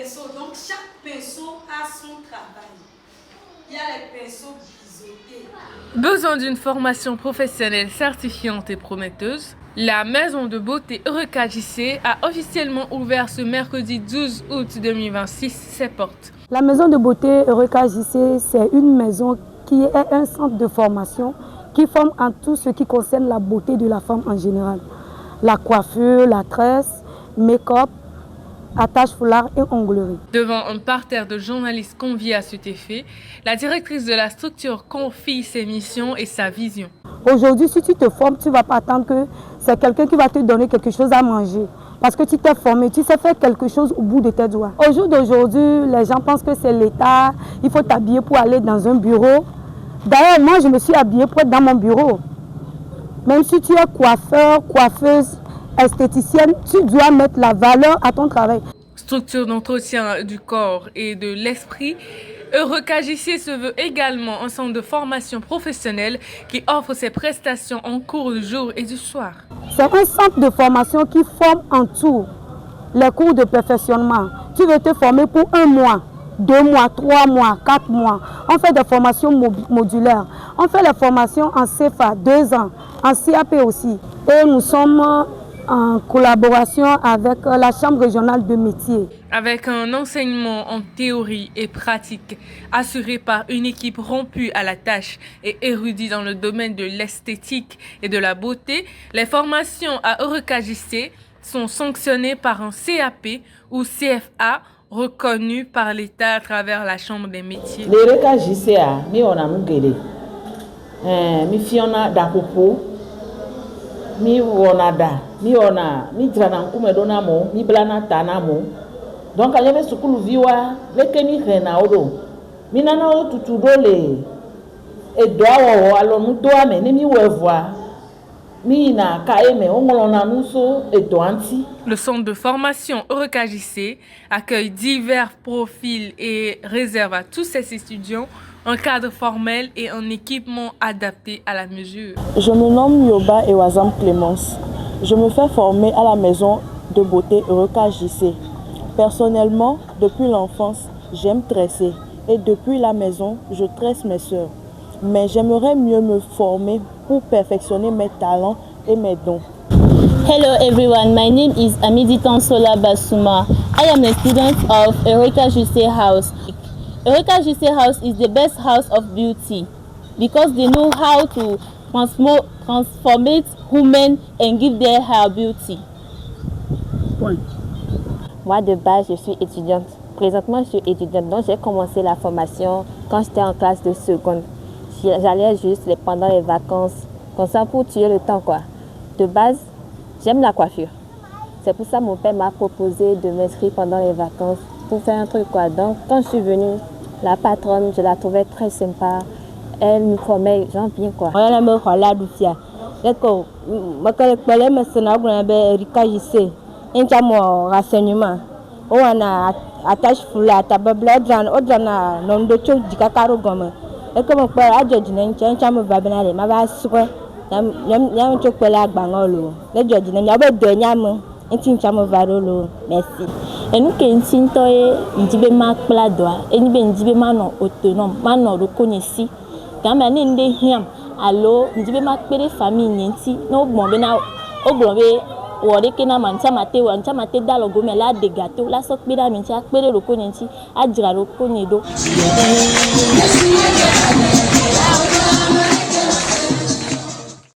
pinceaux. Donc chaque pinceau a son travail. Il y a les pinceaux biseautés. Besoin d'une formation professionnelle certifiante et prometteuse, la maison de beauté Eureka JC a officiellement ouvert ce mercredi 12 août 2026 ses portes. La maison de beauté Eureka JC, c'est une maison qui est un centre de formation qui forme en tout ce qui concerne la beauté de la femme en général. La coiffure, la tresse, make-up, attache foulard et onglerie. Devant un parterre de journalistes conviés à cet effet, la directrice de la structure confie ses missions et sa vision. Aujourd'hui, si tu te formes, tu ne vas pas attendre que c'est quelqu'un qui va te donner quelque chose à manger. Parce que tu t'es formé, tu sais faire quelque chose au bout de tes doigts. Au jour d'aujourd'hui, les gens pensent que c'est l'État, il faut t'habiller pour aller dans un bureau. D'ailleurs, moi, je me suis habillée pour être dans mon bureau. Même si tu es coiffeur, coiffeuse, esthéticienne, tu dois mettre la valeur à ton travail. Structure d'entretien du corps et de l'esprit, Eureka JC se veut également un centre de formation professionnelle qui offre ses prestations en cours du jour et du soir. C'est un centre de formation qui forme en tout les cours de perfectionnement. Tu veux te former pour 1 mois, 2 mois, 3 mois, 4 mois. On fait des formations modulaires. On fait les formations en CFA, 2 ans, en CAP aussi. Et nous sommes en collaboration avec la Chambre régionale de métiers. Avec un enseignement en théorie et pratique assuré par une équipe rompue à la tâche et érudite dans le domaine de l'esthétique et de la beauté, les formations à Eureka JC sont sanctionnées par un CAP ou CFA reconnu par l'État à travers la Chambre des métiers. L'Eureka JC a mi ona mugele. Mi fiona da popo. Mi ona da, mi ona, mi drana nkume dona mo, mi blana tana mo. Donc quand j'avais sukulu viwa, le kemi rena odo. Mi nana o tutudo le e doa wo alo mu doa me ne mi wevoa. Mi na kaeme ongolona nuso e doanti. Le centre de formation Eureka JC accueille divers profils et réserve à tous ses étudiants un cadre formel et un équipement adapté à la mesure. Je me nomme Yoba Ewazam Clémence. Je me fais former à la maison de beauté Eureka JC. Personnellement, depuis l'enfance, j'aime tresser et depuis la maison, je tresse mes sœurs. Mais j'aimerais mieux me former pour perfectionner mes talents et mes dons. Hello everyone, my name is Amidi Tansola Basuma. I am a student of Eureka JC House. Eureka JC House is the best house of beauty because they know how to transform women and give their hair beauty. Point. Moi de base je suis étudiante. Présentement je suis étudiante donc j'ai commencé la formation quand j'étais en classe de seconde. J'allais juste pendant les vacances comme ça pour tuer le temps quoi. De base j'aime la coiffure. C'est pour ça que mon père m'a proposé de m'inscrire pendant les vacances pour faire un truc quoi. Donc quand je suis venue, la patronne, je la trouvais très sympa. Elle nous formait genre bien quoi. On a me voilà doucia. D'accord. Ma collègue parlait mais c'est n'a pas Eureka JC. Un jamo renseignement. On a attache foulard tababla odjana non de chou dikakaro gomme. Et comme on peut adjudge un jamo va benale ma va souper. Yam chou pela gbangolo. Le judge n'a pas de nyam. Un jamo varolo. Merci. Et nous qui sommes ndibe ma pladoa et nous ndibe ma non autonome ma non reconnaissant quand même ndé hiam allo ndibe ma pere famille nyenti no gbombe na ogbombe wore ke na mancha mate dalo gome la de gâteau la sok pera mincha pere reconnaissant adira reconnedo.